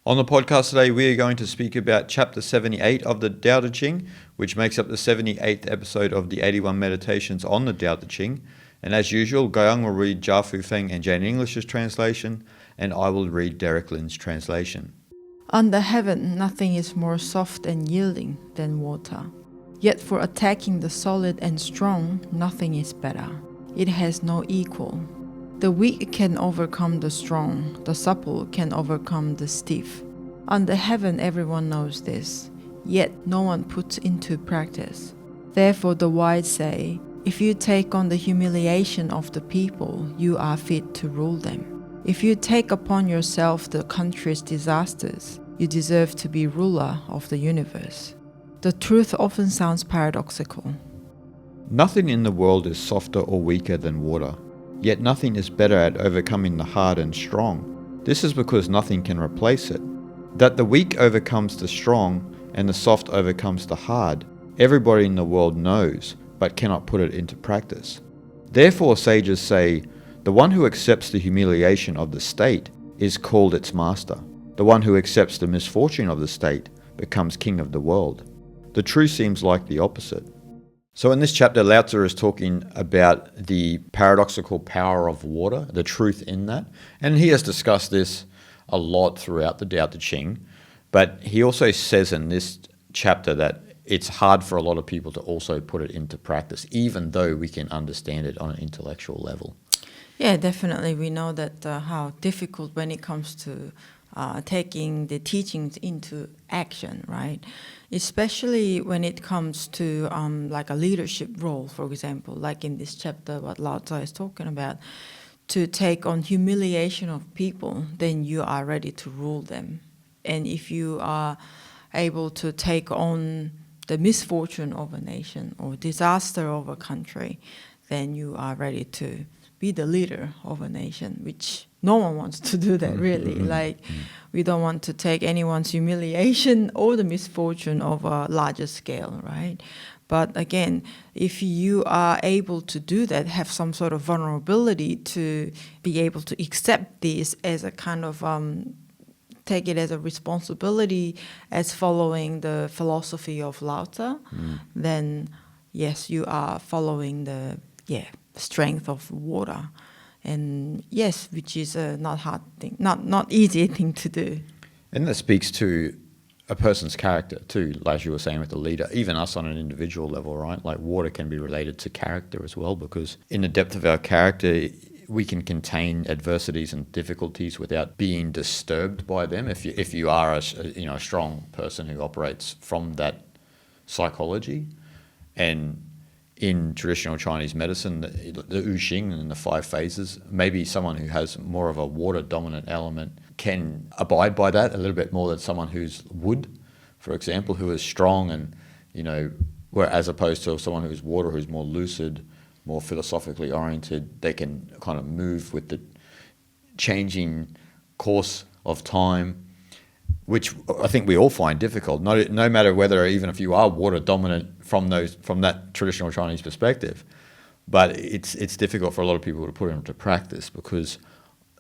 On the podcast today, we are going to speak about chapter 78 of the Tao Te Ching, which makes up the 78th episode of the 81 meditations on the Tao Te Ching. And as usual, Guyang will read Jia Fu Feng and Jane English's translation, and I will read Derek Lin's translation. Under heaven, nothing is more soft and yielding than water. Yet for attacking the solid and strong, nothing is better. It has no equal. The weak can overcome the strong, the supple can overcome the stiff. Under heaven everyone knows this, yet no one puts into practice. Therefore the wise say, if you take on the humiliation of the people, you are fit to rule them. If you take upon yourself the country's disasters, you deserve to be ruler of the universe. The truth often sounds paradoxical. Nothing in the world is softer or weaker than water. Yet nothing is better at overcoming the hard and strong. This is because nothing can replace it. That the weak overcomes the strong and the soft overcomes the hard, everybody in the world knows, but cannot put it into practice. Therefore sages say, the one who accepts the humiliation of the state is called its master. The one who accepts the misfortune of the state becomes king of the world. The truth seems like the opposite. So in this chapter, Lao Tzu is talking about the paradoxical power of water, the truth in that. And he has discussed this a lot throughout the Tao Te Ching. But he also says in this chapter that it's hard for a lot of people to also put it into practice, even though we can understand it on an intellectual level. Yeah, definitely. We know that how difficult when it comes to taking the teachings into action, right? Especially when it comes to like a leadership role, for example, like in this chapter, what Lao Tzu is talking about, to take on humiliation of people, then you are ready to rule them. And if you are able to take on the misfortune of a nation or disaster of a country, then you are ready to be the leader of a nation, which no one wants to do that, really. Like, we don't want to take anyone's humiliation or the misfortune of a larger scale, right? But again, if you are able to do that, have some sort of vulnerability to be able to accept this as a kind of, take it as a responsibility as following the philosophy of Lao Tzu, then yes, you are following the, strength of water. And yes, which is a not hard thing, not easy thing to do. And that speaks to a person's character too, like you were saying with the leader, even us on an individual level, right? Like water can be related to character as well, because in the depth of our character, we can contain adversities and difficulties without being disturbed by them. If you are a strong person who operates from that psychology. And in traditional Chinese medicine, the Wu Xing and the 5 phases, maybe someone who has more of a water-dominant element can abide by that a little bit more than someone who's wood, for example, who is strong and, where as opposed to someone who's water, who's more lucid, more philosophically oriented, they can kind of move with the changing course of time, which I think we all find difficult, no matter whether, even if you are water dominant from that traditional Chinese perspective. But it's difficult for a lot of people to put it into practice because,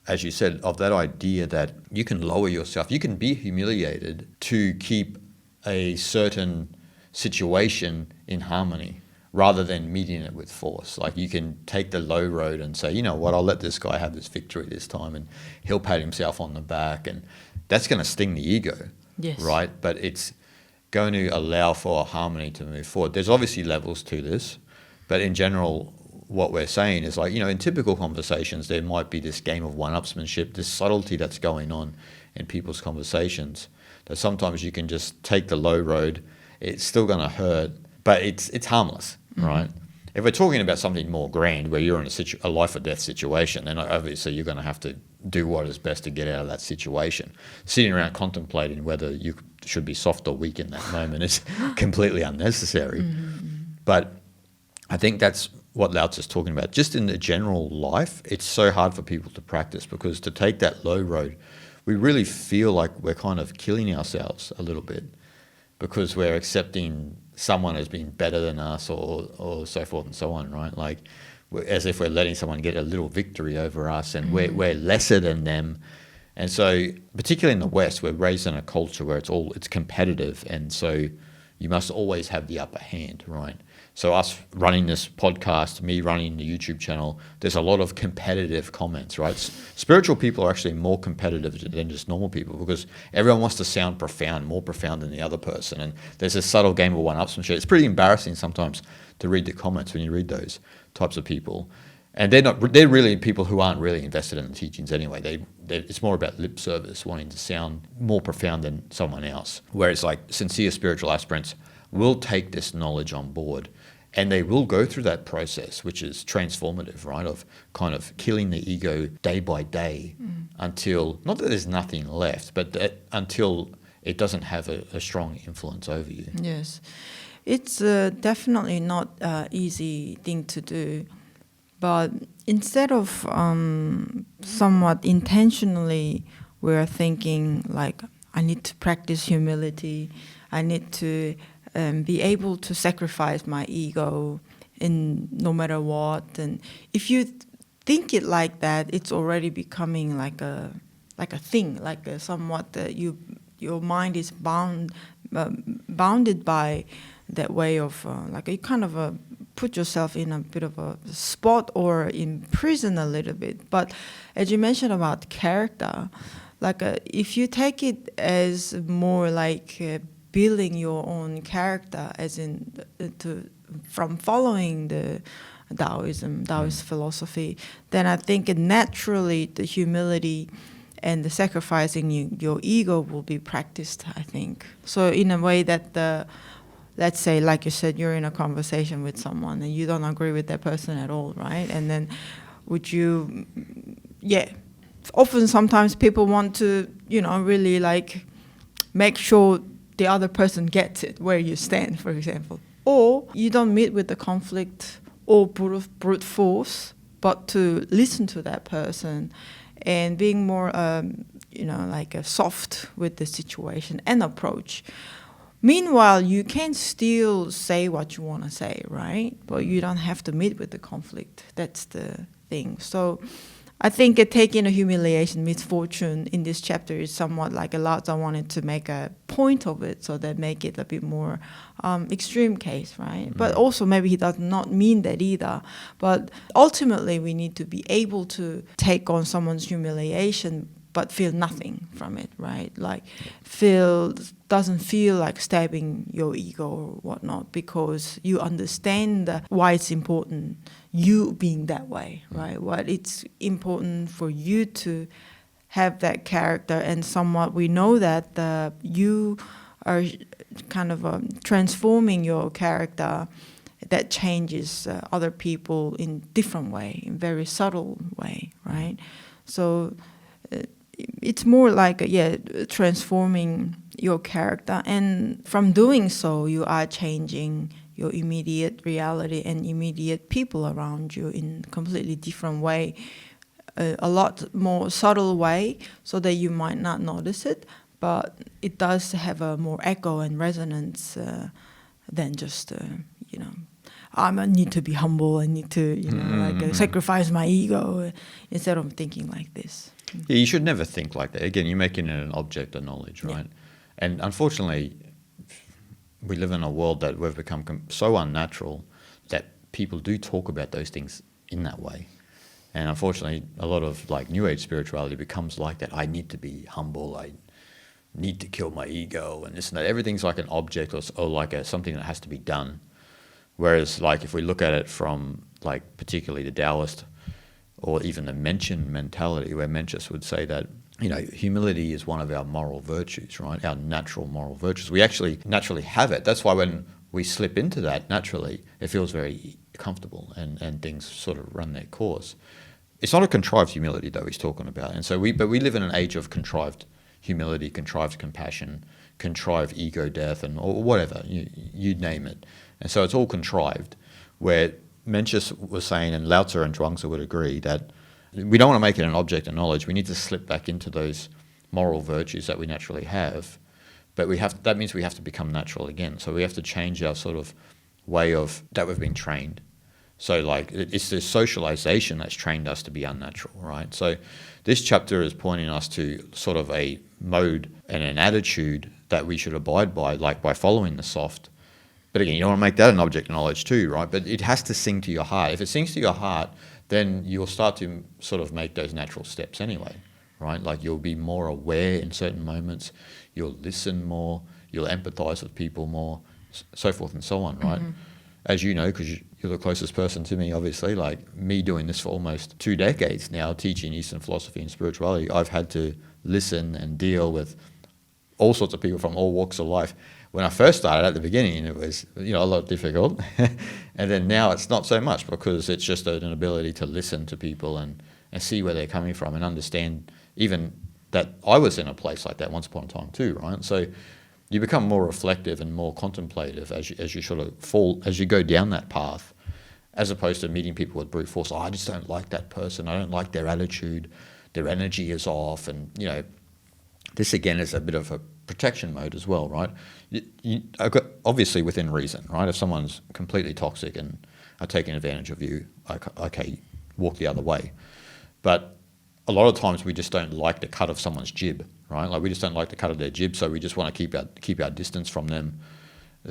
as you said, of that idea that you can lower yourself, you can be humiliated to keep a certain situation in harmony rather than meeting it with force. Like you can take the low road and say, you know what, I'll let this guy have this victory this time and he'll pat himself on the back, and that's going to sting the ego, yes, right? But it's going to allow for harmony to move forward. There's obviously levels to this, but in general, what we're saying is like, in typical conversations, there might be this game of one-upsmanship, this subtlety that's going on in people's conversations, that sometimes you can just take the low road. It's still going to hurt, but it's harmless, right? If we're talking about something more grand where you're in a life or death situation, then obviously you're going to have to do what is best to get out of that situation. Sitting around contemplating whether you should be soft or weak in that moment is completely unnecessary. But I think that's what Lao Tzu is talking about. Just in the general life, it's so hard for people to practice because to take that low road, we really feel like we're kind of killing ourselves a little bit because we're accepting someone as being better than us or so forth and so on, right? Like as if we're letting someone get a little victory over us and we're lesser than them And so, particularly in the West, we're raised in a culture where it's competitive, and so you must always have the upper hand, right? So us running this podcast, me running the YouTube channel, there's a lot of competitive comments, right? Spiritual people are actually more competitive than just normal people because everyone wants to sound profound, more profound than the other person. And there's this subtle game of one-upsmanship. It's pretty embarrassing sometimes to read the comments when you read those types of people. And they're really people who aren't really invested in the teachings anyway. It's more about lip service, wanting to sound more profound than someone else. Whereas like sincere spiritual aspirants will take this knowledge on board, and they will go through that process, which is transformative, right, of kind of killing the ego day by day until, not that there's nothing left, but until it doesn't have a strong influence over you. Yes. It's definitely not an easy thing to do. But instead of somewhat intentionally, we're thinking like, I need to practice humility, I need to be able to sacrifice my ego in no matter what. And if you think it like that, it's already becoming like a thing, like a somewhat your mind is bounded by that way of like you kind of put yourself in a bit of a spot or in prison a little bit. But as you mentioned about character, like if you take it as more like building your own character, as in from following the Taoist philosophy, then I think naturally the humility and the sacrificing your ego will be practiced, I think. So in a way that let's say, like you said, you're in a conversation with someone and you don't agree with that person at all, right? And then often sometimes people want to, really like make sure the other person gets it, where you stand, for example. Or you don't meet with the conflict or brute force, but to listen to that person and being more, soft with the situation and approach. Meanwhile, you can still say what you want to say, right? But you don't have to meet with the conflict. That's the thing. So I think taking a humiliation, misfortune in this chapter is somewhat like a lot. I wanted to make a point of it so that make it a bit more extreme case, right? Mm-hmm. But also maybe he does not mean that either. But ultimately, we need to be able to take on someone's humiliation but feel nothing from it, right? Like doesn't feel like stabbing your ego or whatnot, because you understand why it's important you being that way, right? What it's important for you to have that character, and somewhat we know that you are kind of transforming your character that changes other people in different way, in very subtle way, right? So it's more like transforming your character, and from doing so you are changing your immediate reality and immediate people around you in a completely different way, a lot more subtle way, so that you might not notice it, but it does have a more echo and resonance than just I need to be humble, I need to sacrifice my ego, instead of thinking like this. Yeah, you should never think like that. Again, you're making it an object of knowledge, right? Yeah. And unfortunately, we live in a world that we've become so unnatural that people do talk about those things in that way. And unfortunately, a lot of like New Age spirituality becomes like that. I need to be humble. I need to kill my ego and this and that. Everything's like an object or like something that has to be done. Whereas like if we look at it from like particularly the Taoist or even the Mencian mentality, where Mencius would say that, humility is one of our moral virtues, right? Our natural moral virtues. We actually naturally have it. That's why when we slip into that naturally, it feels very comfortable and things sort of run their course. It's not a contrived humility though he's talking about. And so we live in an age of contrived humility, contrived compassion, contrived ego death, or whatever, you name it. And so it's all contrived, where Mencius was saying, and Lao Tzu and Zhuangzi would agree, that we don't want to make it an object of knowledge. We need to slip back into those moral virtues that we naturally have, but that means we have to become natural again. So we have to change our sort of way of that we've been trained. So like it's the socialization that's trained us to be unnatural, right? So this chapter is pointing us to sort of a mode and an attitude that we should abide by, like by following the soft. But again, you don't want to make that an object of knowledge too, right? But it has to sing to your heart. If it sings to your heart, then you'll start to sort of make those natural steps anyway, right? Like you'll be more aware in certain moments, you'll listen more, you'll empathize with people more, so forth and so on, right? As you know, because you're the closest person to me, obviously, like me doing this for almost 2 decades now, teaching Eastern philosophy and spirituality, I've had to listen and deal with all sorts of people from all walks of life. When I first started at the beginning, it was, you know, a lot difficult. And then now it's not so much, because it's just an ability to listen to people and see where they're coming from and understand even that I was in a place like that once upon a time too, right? So you become more reflective and more contemplative as you sort of as you go down that path, as opposed to meeting people with brute force. Oh, I just don't like that person. I don't like their attitude. Their energy is off. And, you know, this again is a bit of a protection mode as well, right? Obviously within reason, right? If someone's completely toxic and are taking advantage of you, okay, walk the other way. But a lot of times we just don't like the cut of someone's jib, right? Like we just don't like the cut of their jib, so we just want to keep our distance from them.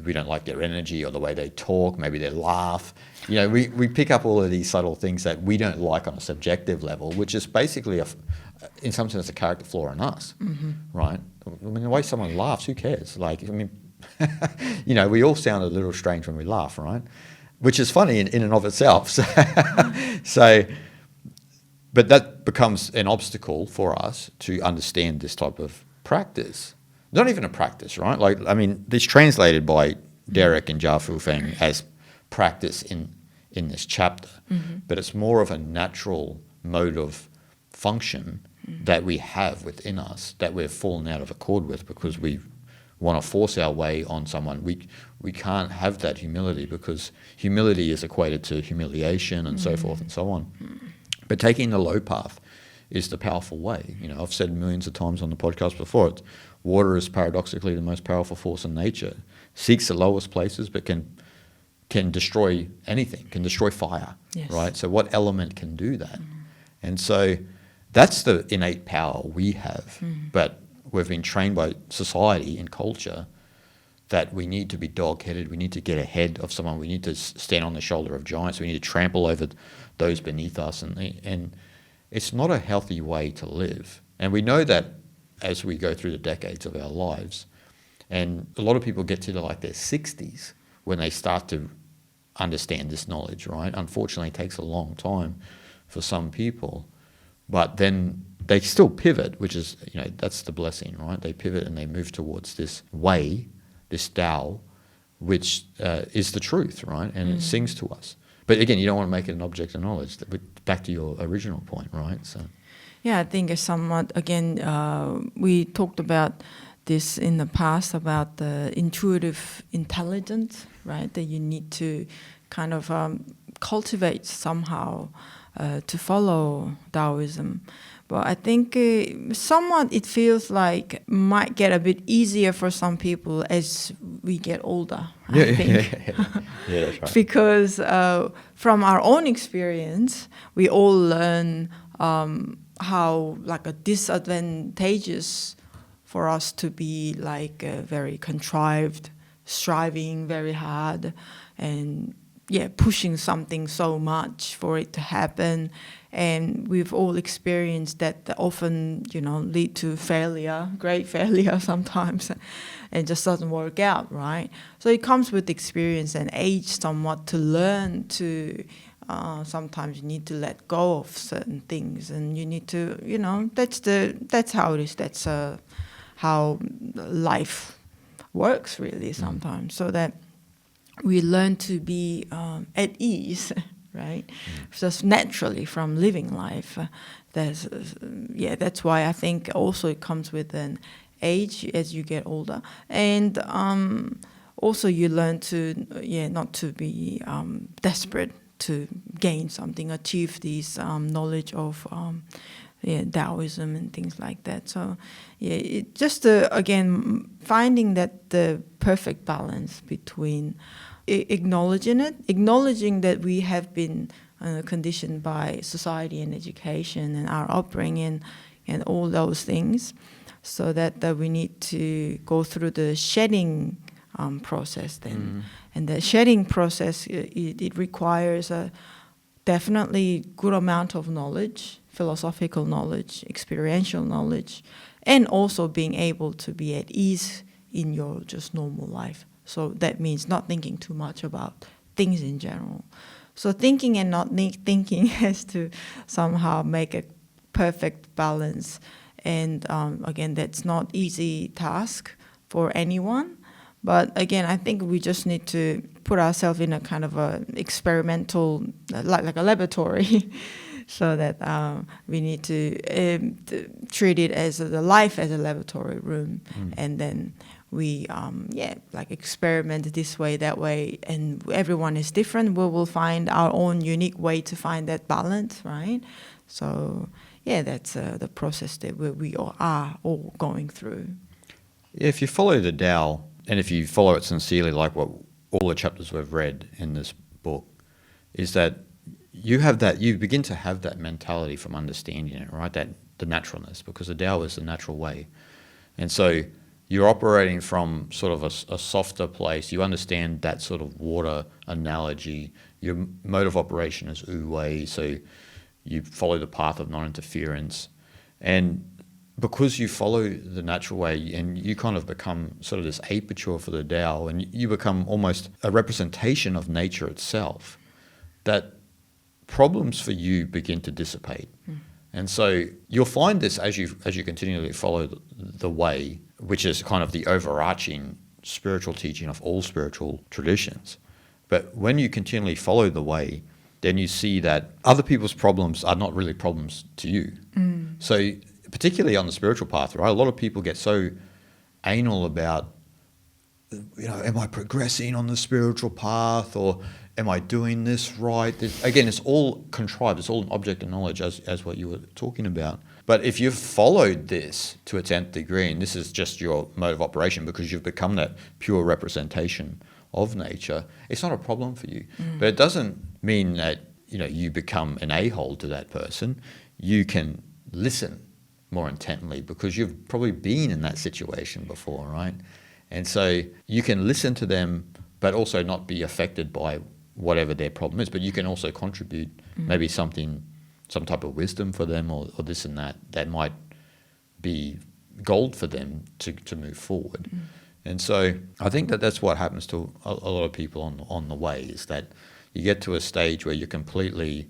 We don't like their energy or the way they talk, maybe their laugh. You know, we pick up all of these subtle things that we don't like on a subjective level, which is basically, in some sense, a character flaw in us, right? I mean, the way someone laughs, who cares? Like, I mean, you know, we all sound a little strange when we laugh, right? Which is funny in and of itself. So, but that becomes an obstacle for us to understand this type of practice. Not even a practice, right? Like, I mean, it's translated by Derek and Jia Fu Feng as practice in this chapter, but it's more of a natural mode of function that we have within us that we've fallen out of accord with because we want to force our way on someone. We can't have that humility because humility is equated to humiliation and so forth and so on. But taking the low path is the powerful way. You know, I've said millions of times on the podcast before, water is paradoxically the most powerful force in nature. Seeks the lowest places, but can destroy anything, can destroy fire, right? So what element can do that? And so that's the innate power we have. But we've been trained by society and culture that we need to be dog-headed, we need to get ahead of someone, we need to stand on the shoulder of giants, we need to trample over those beneath us, and it's not a healthy way to live. And we know that as we go through the decades of our lives. And a lot of people get to like their 60s when they start to understand this knowledge, right? Unfortunately, it takes a long time for some people, but then they still pivot, which is, you know, that's the blessing, right? They pivot and they move towards this way, this Tao, which is the truth, right? And it sings to us. But again, you don't want to make it an object of knowledge. Back to your original point, right? So, yeah, I think it's somewhat, again, we talked about this in the past about the intuitive intelligence, right? That you need to kind of cultivate somehow to follow Taoism. But I think somewhat it feels like might get a bit easier for some people as we get older, I think. Yeah, that's right. Because from our own experience, we all learn how like a disadvantageous for us to be like very contrived, striving very hard, and pushing something so much for it to happen. And we've all experienced that often, you know, lead to failure, great failure sometimes, and just doesn't work out, right? So it comes with experience and age somewhat to learn to, sometimes you need to let go of certain things, and you need to, you know, that's how it is. That's how life works really sometimes, so that we learn to be at ease, right? Just naturally from living life. That's why I think also it comes with an age as you get older, and also you learn to not to be desperate to gain something, achieve these knowledge of Taoism and things like that. So it just again finding that the perfect balance between acknowledging it, acknowledging that we have been conditioned by society and education and our upbringing and all those things, so that we need to go through the shedding process then. And the shedding process, it requires a definitely good amount of knowledge, philosophical knowledge, experiential knowledge, and also being able to be at ease in your just normal life. So that means not thinking too much about things in general. So thinking and not thinking has to somehow make a perfect balance. And again, that's not easy task for anyone. But again, I think we just need to put ourselves in a kind of a experimental, like a laboratory, so that we need to treat it as the life as a laboratory room, and then we experiment this way, that way, and everyone is different. We will find our own unique way to find that balance, right? So that's the process that we all are all going through. Yeah, if you follow the Tao, and if you follow it sincerely, like what all the chapters we've read in this book, is that you begin to have that mentality from understanding it, right? That the naturalness, because the Tao is the natural way. And so you're operating from sort of a softer place. You understand that sort of water analogy. Your mode of operation is Wu Wei, so you follow the path of non-interference. And because you follow the natural way and you kind of become sort of this aperture for the Tao, and you become almost a representation of nature itself, that problems for you begin to dissipate. And so you'll find this as you continually follow the way, which is kind of the overarching spiritual teaching of all spiritual traditions. But when you continually follow the way, then you see that other people's problems are not really problems to you. So particularly on the spiritual path, right? A lot of people get so anal about, am I progressing on the spiritual path, or am I doing this right? Again, it's all contrived. It's all an object of knowledge, as what you were talking about. But if you've followed this to its nth degree, and this is just your mode of operation because you've become that pure representation of nature, it's not a problem for you. But it doesn't mean that you become an a-hole to that person. You can listen more intently because you've probably been in that situation before, right? And so you can listen to them, but also not be affected by whatever their problem is. But you can also contribute maybe some type of wisdom for them, or this and that might be gold for them to move forward. And so I think that's what happens to a lot of people on the way, is that you get to a stage where you're completely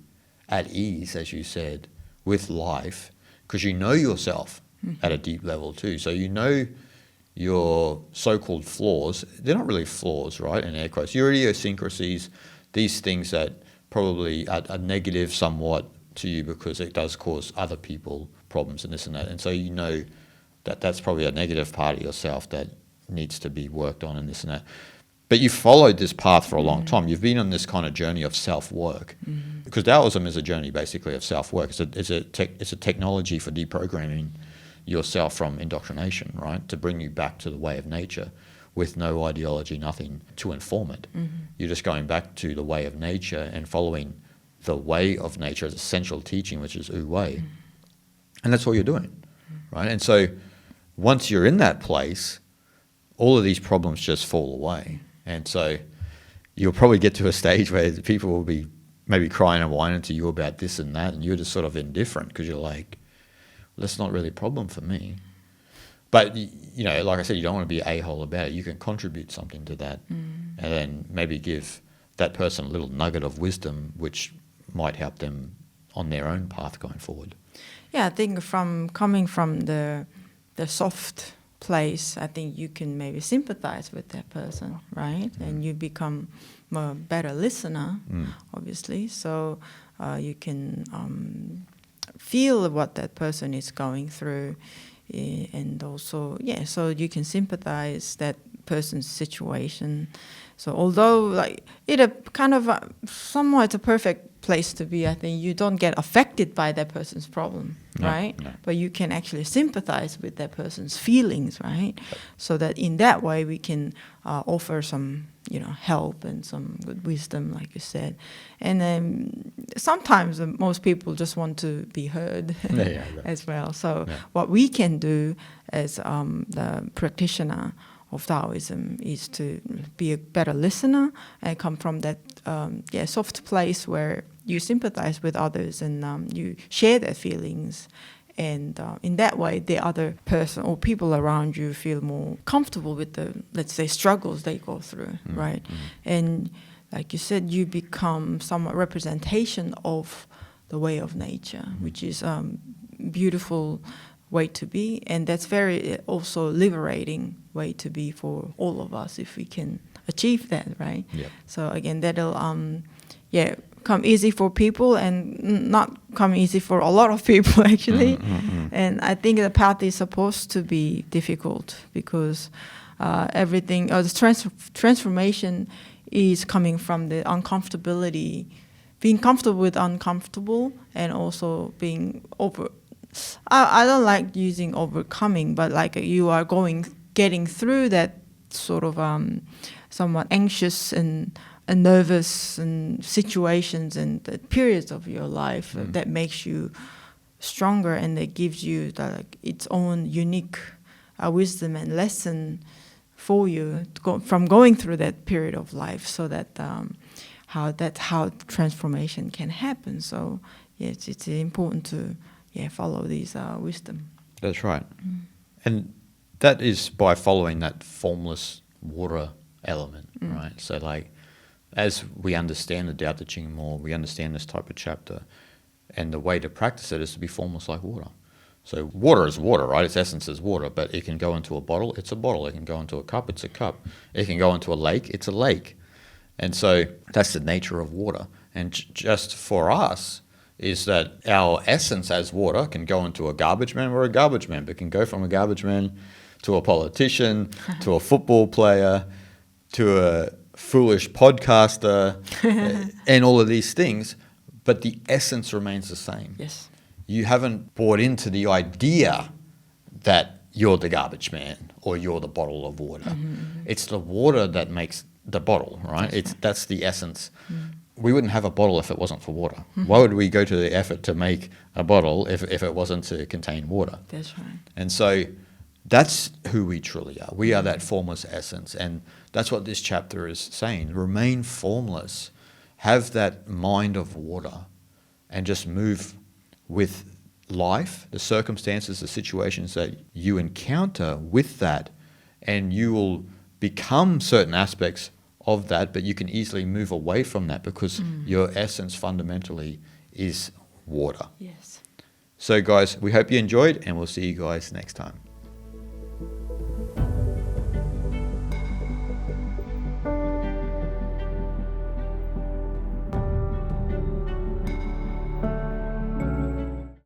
at ease, as you said, with life, because you know yourself at a deep level too. So you know your so-called flaws. They're not really flaws, right, in air quotes. Your idiosyncrasies, these things that probably are negative somewhat to you because it does cause other people problems and this and that. And so you know that that's probably a negative part of yourself that needs to be worked on and this and that. But you've followed this path for a long time. You've been on this kind of journey of self-work. Because Taoism is a journey basically of self-work. It's a technology for deprogramming yourself from indoctrination, right? To bring you back to the way of nature with no ideology, nothing to inform it. You're just going back to the way of nature and following the way of nature as essential teaching, which is Wu Wei. And that's all you're doing, right? And so once you're in that place, all of these problems just fall away. And so you'll probably get to a stage where people will be maybe crying and whining to you about this and that, and you're just sort of indifferent because you're like, well, that's not really a problem for me. But, like I said, you don't want to be a-hole about it. You can contribute something to that and then maybe give that person a little nugget of wisdom which might help them on their own path going forward. Yeah, I think coming from the soft place, I think you can maybe sympathize with that person, right? And you become a better listener, obviously. So you can feel what that person is going through, and also, so you can sympathize that person's situation. So although like it a kind of somewhat a perfect place to be, I think you don't get affected by that person's problem, right? No. But you can actually sympathize with that person's feelings, right? So that in that way we can offer some, help and some good wisdom, like you said. And then sometimes most people just want to be heard as well. So what we can do as the practitioner of Taoism is to be a better listener and come from that soft place where you sympathize with others and you share their feelings. And in that way, the other person or people around you feel more comfortable with the, let's say, struggles they go through, right? And like you said, you become somewhat representation of the way of nature, which is beautiful way to be, and that's very also liberating way to be for all of us if we can achieve that, right? So again, that'll come easy for people and not come easy for a lot of people actually. And I think the path is supposed to be difficult because everything, the transformation is coming from the uncomfortability, being comfortable with uncomfortable, and also being I don't like using overcoming, but like you are getting through that sort of somewhat anxious and nervous and situations and the periods of your life that makes you stronger, and that gives you its own unique wisdom and lesson for you from going through that period of life, so that how transformation can happen. So yes, it's important to follow these wisdom. That's right. And that is by following that formless water element, right? So like, as we understand the Tao Te Ching more, we understand this type of chapter, and the way to practice it is to be formless like water. So water is water, right? Its essence is water, but it can go into a bottle, it's a bottle. It can go into a cup, it's a cup. It can go into a lake, it's a lake. And so that's the nature of water. And just for us, is that our essence as water can go into a garbage man. We're a garbage man, but can go from a garbage man to a politician, to a football player, to a foolish podcaster, and all of these things. But the essence remains the same. Yes. You haven't bought into the idea that you're the garbage man or you're the bottle of water. It's the water that makes the bottle, right? That's the essence. We wouldn't have a bottle if it wasn't for water. Why would we go to the effort to make a bottle if it wasn't to contain water? That's right. And so that's who we truly are. We are that formless essence. And that's what this chapter is saying. Remain formless. Have that mind of water and just move with life, the circumstances, the situations that you encounter with that, and you will become certain aspects of that, but you can easily move away from that because your essence fundamentally is water. Yes. So guys, we hope you enjoyed, and we'll see you guys next time.